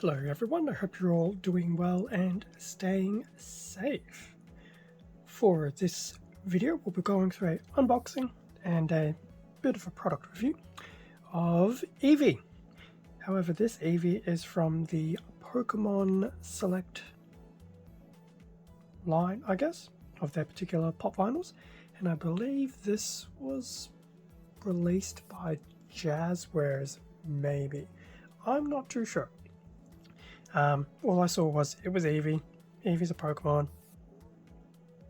Hello everyone, I hope you're all doing well and staying safe. For this video we'll be going through an unboxing and a bit of a product review of Eevee. However, this Eevee is from the Pokémon Select line, I guess, of their particular pop vinyls, and I believe this was released by Jazzwares, maybe. I'm not too sure. All I saw was it was Eevee. Eevee's a Pokemon.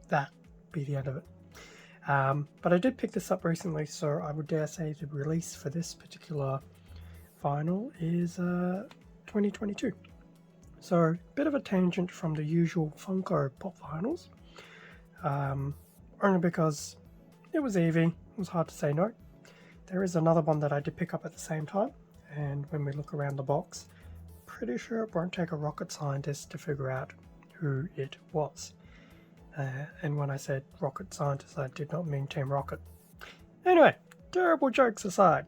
That be the end of it. But I did pick this up recently, so I would dare say the release for this particular vinyl is 2022. So a bit of a tangent from the usual Funko pop vinyls, only because it was Eevee. It was hard to say no. There is another one that I did pick up at the same time, and when we look around the box, pretty sure it won't take a rocket scientist to figure out who it was. And when I said rocket scientist, I did not mean Team Rocket. Anyway, terrible jokes aside.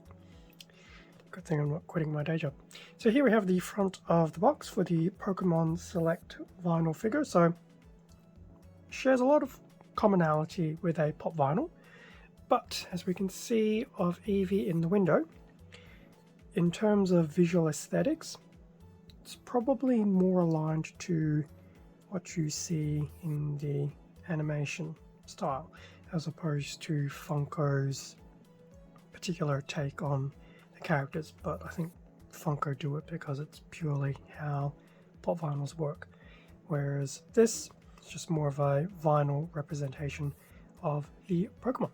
Good thing I'm not quitting my day job. So here we have the front of the box for the Pokemon Select vinyl figure. So shares a lot of commonality with a pop vinyl, but as we can see of Eevee in the window, in terms of visual aesthetics, it's probably more aligned to what you see in the animation style, as opposed to Funko's particular take on the characters. But I think Funko do it because it's purely how pop vinyls work, whereas this is just more of a vinyl representation of the Pokemon.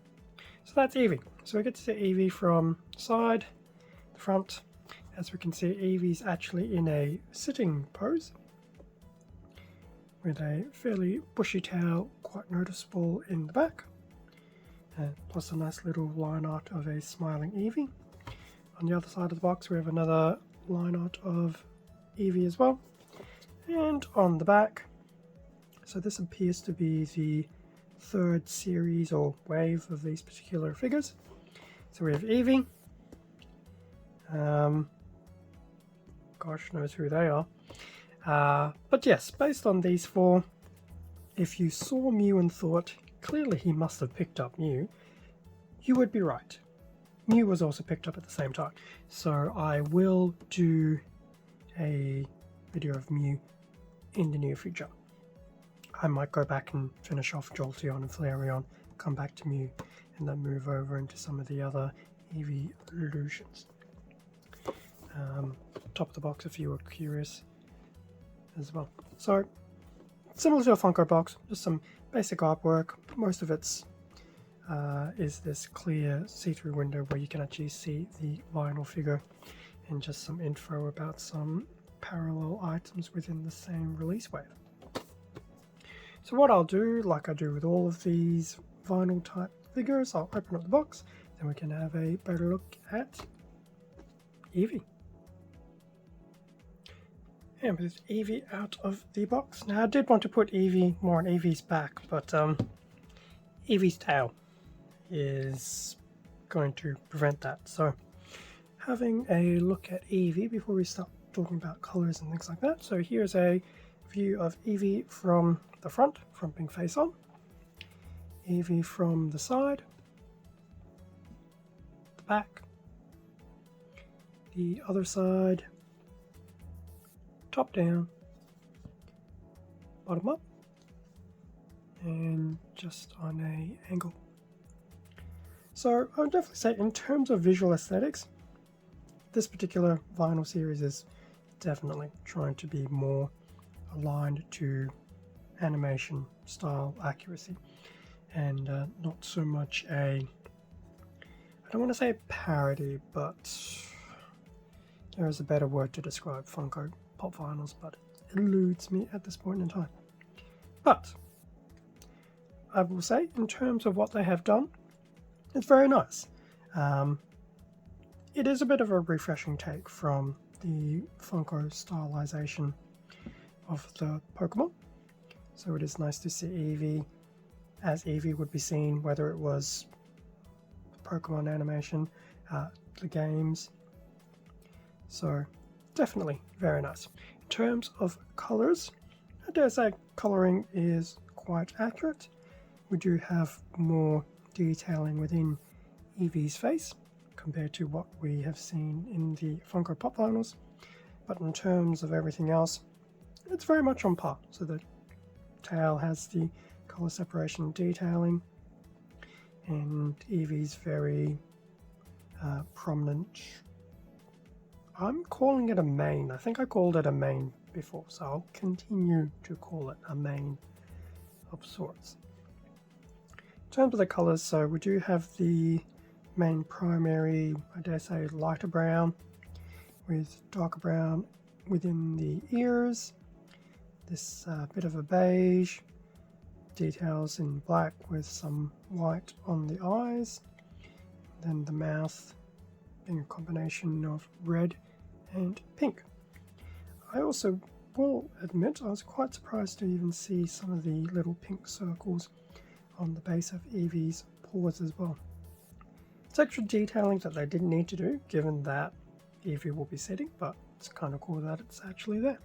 So that's Eevee. So we get to see Eevee from side, the front. As we can see, Eevee's actually in a sitting pose with a fairly bushy tail, quite noticeable in the back, plus a nice little line art of a smiling Eevee. On the other side of the box we have another line art of Eevee as well, and on the back, so this appears to be the third series or wave of these particular figures. So we have Eevee. Gosh knows who they are. But yes, based on these four, if you saw Mew and thought, clearly he must have picked up Mew, you would be right. Mew was also picked up at the same time. So I will do a video of Mew in the near future. I might go back and finish off Jolteon and Flareon, come back to Mew, and then move over into some of the other evolutions. Top of the box if you were curious as well. So similar to a Funko box, just some basic artwork. Most of it's is this clear see-through window where you can actually see the vinyl figure, and just some info about some parallel items within the same release wave. So what I'll do, like I do with all of these vinyl type figures, I'll open up the box, then we can have a better look at Eevee. And with Eevee out of the box. Now I did want to put Eevee more on Eevee's back, but Eevee's tail is going to prevent that. So having a look at Eevee before we start talking about colours and things like that. So here's a view of Eevee from the front, front being face on. Eevee from the side, the back, the other side, top down, bottom up, and just on a angle. So I would definitely say in terms of visual aesthetics, this particular vinyl series is definitely trying to be more aligned to animation style accuracy, and not so much a, I don't want to say parody, but there is a better word to describe Funko pop vinyls, but it eludes me at this point in time. But I will say, in terms of what they have done, it's very nice. It is a bit of a refreshing take from the Funko stylization of the Pokemon. So it is nice to see Eevee as Eevee would be seen, whether it was Pokemon animation, the games. So definitely very nice. In terms of colors, I dare say colouring is quite accurate. We do have more detailing within Eevee's face compared to what we have seen in the Funko Pop Vinyls, but in terms of everything else, it's very much on par. So the tail has the colour separation and detailing, and Eevee's very prominent. I'm calling it a mane. I think I called it a mane before, so I'll continue to call it a mane of sorts. In terms of the colours, so we do have the main primary, I dare say, lighter brown with darker brown within the ears, this bit of a beige, details in black with some white on the eyes, then the mouth being a combination of red and pink. I also will admit I was quite surprised to even see some of the little pink circles on the base of Eevee's paws as well. It's extra detailing that they didn't need to do, given that Eevee will be sitting, but it's kind of cool that it's actually there.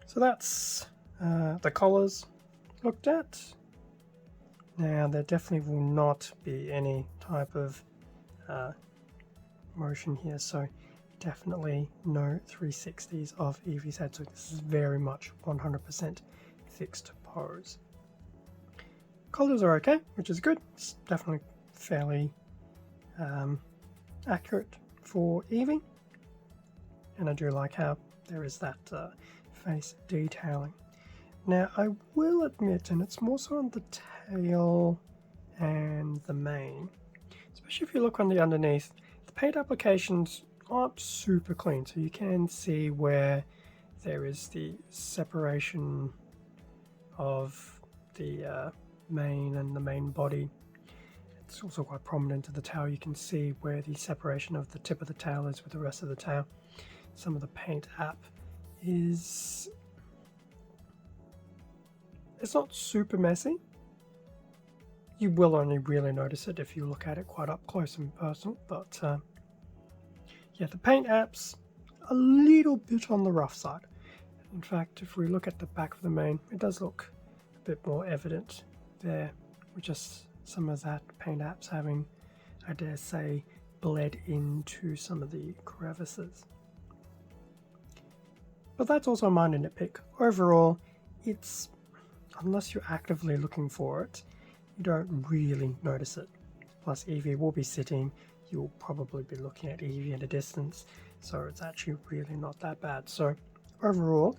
So that's the collars looked at. Now there definitely will not be any type of motion here, so definitely no 360s of Eevee's head, so this is very much 100% fixed pose. Colors are okay, which is good. It's definitely fairly accurate for Eevee, and I do like how there is that face detailing. Now I will admit, and it's more so on the tail and the mane, especially if you look on the underneath, the paint applications aren't super clean, so you can see where there is the separation of the mane and the main body. It's also quite prominent to the tail. You can see where the separation of the tip of the tail is with the rest of the tail. Some of the paint app is, it's not super messy. You will only really notice it if you look at it quite up close and personal, but yeah, the paint app's a little bit on the rough side. In fact, if we look at the back of the mane, it does look a bit more evident there, with just some of that paint apps having, I dare say, bled into some of the crevices. But that's also a minor nitpick. Overall, it's, unless you're actively looking for it, you don't really notice it. Plus Eevee will be sitting, you'll probably be looking at Eevee at a distance, so it's actually really not that bad. So overall,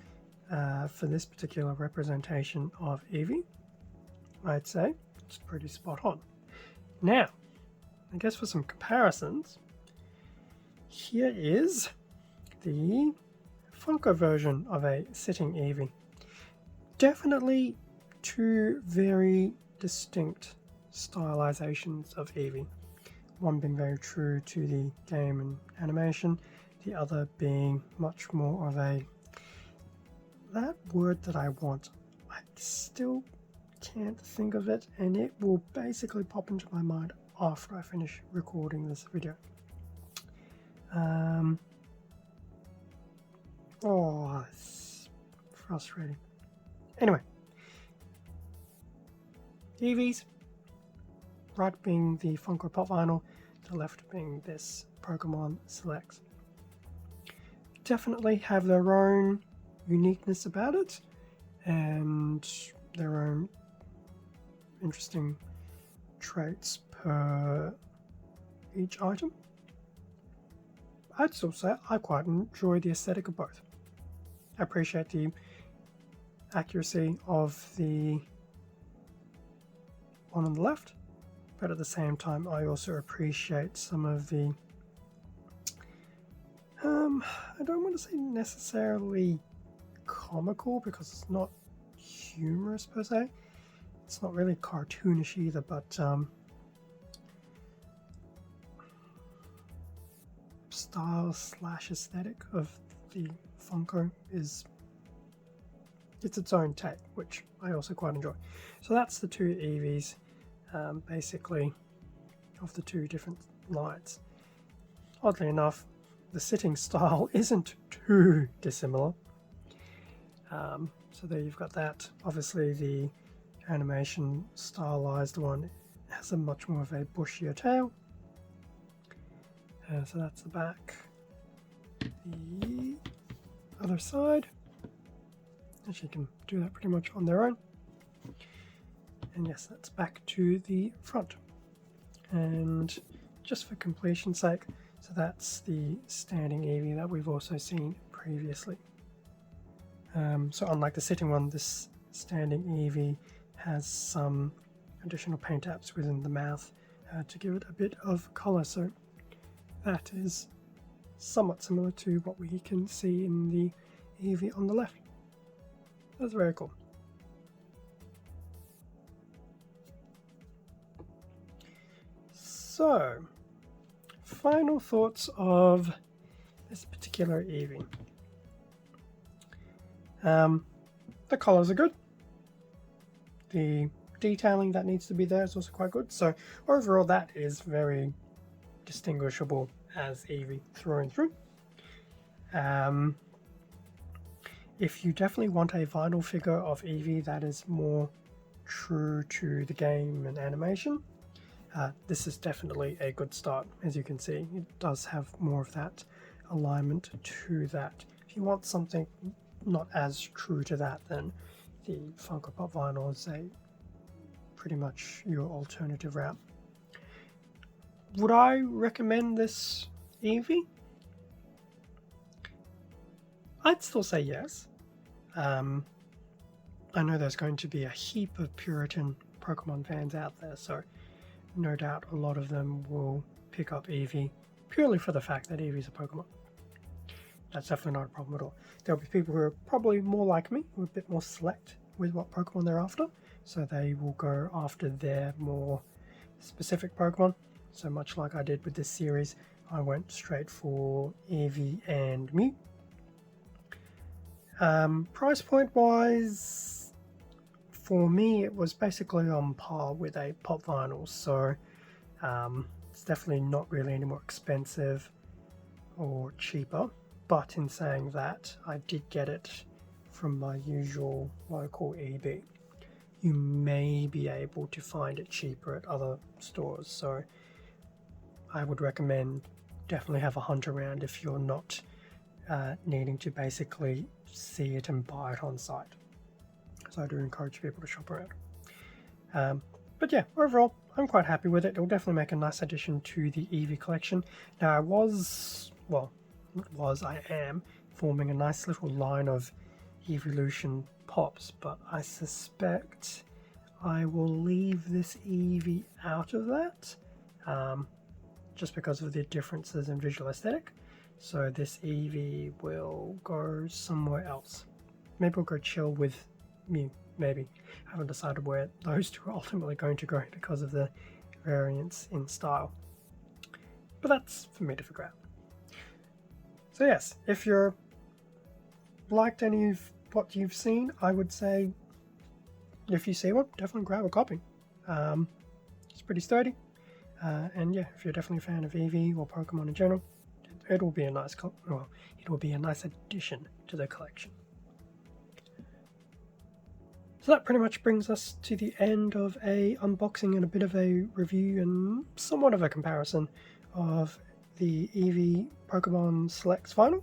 for this particular representation of Eevee, I'd say it's pretty spot on. Now, I guess for some comparisons, here is the Funko version of a sitting Eevee. Definitely two very distinct stylizations of Eevee. One being very true to the game and animation, the other being much more of a, that word that I want, I still can't think of it, and it will basically pop into my mind after I finish recording this video. Oh, it's frustrating. Anyway, Eevee's, right being the Funko Pop Vinyl, to left being this Pokémon Selects. Definitely have their own uniqueness about it, and their own interesting traits per each item. I'd still say I quite enjoy the aesthetic of both. I appreciate the accuracy of the one on the left, but at the same time I also appreciate some of the I don't want to say necessarily comical, because it's not humorous per se. It's not really cartoonish either, but style / aesthetic of the Funko is, it's its own take, which I also quite enjoy. So that's the two Eevees, basically, of the two different lines. Oddly enough, the sitting style isn't too dissimilar. So there you've got that. Obviously the animation stylized one has a much more of a bushier tail. So that's the back. The other side. And you can do that pretty much on their own. And yes, that's back to the front. And just for completion's sake, so that's the standing Eevee that we've also seen previously. So unlike the sitting one, this standing Eevee has some additional paint apps within the mouth to give it a bit of colour. So that is somewhat similar to what we can see in the Eevee on the left. That's very cool. So, final thoughts of this particular Eevee. The colours are good. The detailing that needs to be there is also quite good. So overall that is very distinguishable as Eevee through and through. If you definitely want a vinyl figure of Eevee that is more true to the game and animation, this is definitely a good start. As you can see, it does have more of that alignment to that. If you want something not as true to that, then the Funko Pop vinyl is pretty much your alternative route. Would I recommend this Eevee? I'd still say yes. I know there's going to be a heap of Puritan Pokemon fans out there, so no doubt a lot of them will pick up Eevee purely for the fact that Eevee's a Pokemon. That's definitely not a problem at all. There'll be people who are probably more like me, who are a bit more select with what Pokemon they're after, so they will go after their more specific Pokemon. So much like I did with this series, I went straight for Eevee and Mew. Price point wise, for me it was basically on par with a pop vinyl, so it's definitely not really any more expensive or cheaper. But in saying that, I did get it from my usual local EB. You may be able to find it cheaper at other stores, so I would recommend definitely have a hunt around if you're not needing to basically see it and buy it on site. So I do encourage people to shop around. But yeah, overall, I'm quite happy with it. It'll definitely make a nice addition to the Eevee collection. Now I am forming a nice little line of Evolution Pops, but I suspect I will leave this Eevee out of that, just because of the differences in visual aesthetic. So this Eevee will go somewhere else. Maybe we'll go chill with Mew, maybe. I haven't decided where those two are ultimately going to go because of the variance in style. But that's for me to figure out. So yes, if you're liked any of what you've seen, I would say if you see one, definitely grab a copy. It's pretty sturdy, and yeah, if you're definitely a fan of Eevee or Pokemon in general, it will be a nice addition to the collection. So that pretty much brings us to the end of a unboxing and a bit of a review and somewhat of a comparison of the Eevee Pokemon Selects Vinyl.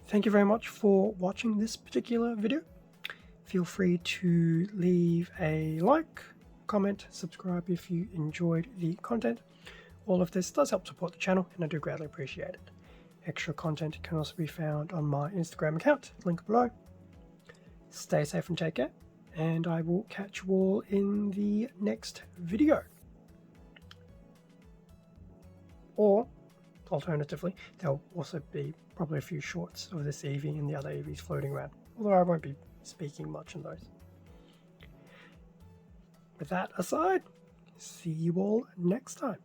Thank you very much for watching this particular video. Feel free to leave a like, comment, subscribe if you enjoyed the content. All of this does help support the channel and I do greatly appreciate it. Extra content can also be found on my Instagram account, link below. Stay safe and take care, and I will catch you all in the next video. Or, alternatively, there'll also be probably a few shorts of this Eevee and the other Eevees floating around, although I won't be speaking much on those. With that aside, see you all next time.